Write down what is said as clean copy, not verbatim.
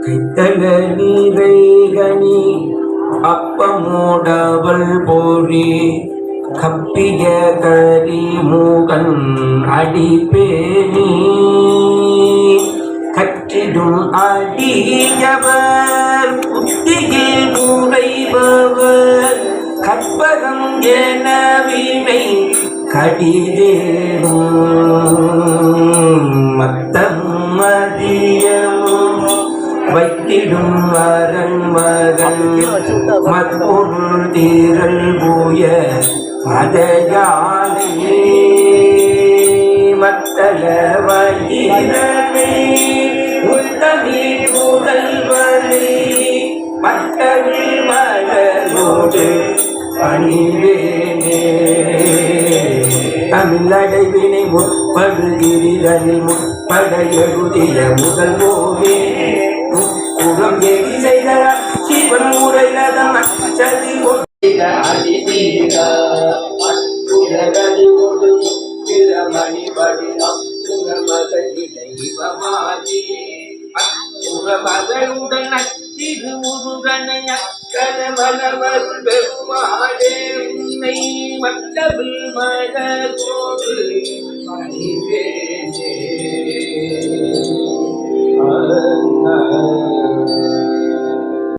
கைத்தல நீரைகனி அப்பமோடவள் போரி கப்பிய கரிமுகன் அடிப்பேணி கற்றிடும் அடியவர் புத்தியில் உரைபவர் கற்பகம் என வினை கடிதேடும் மத்தம் மதியமும் வைத்திடும் அரண் மகன் மற்பொருள் தீரல் பூய மதயானே மத்தள வயிரமே உள்தமி புதல்வனே மட்டவில் மலரோடு பணிவேனே தமிழடைவினை முற்படுகிறதில் முற்பட எழுதிய முதல் போவே முப்புறம் எரி செய்த சிவன் முறையிடம் அச்சதி மணிபடி மகளுடன் அச்சிறு முருகனை அக்கரமலவர் பெருமாளே உன்னை மட்டவில் மலரோடு பணிவேனே.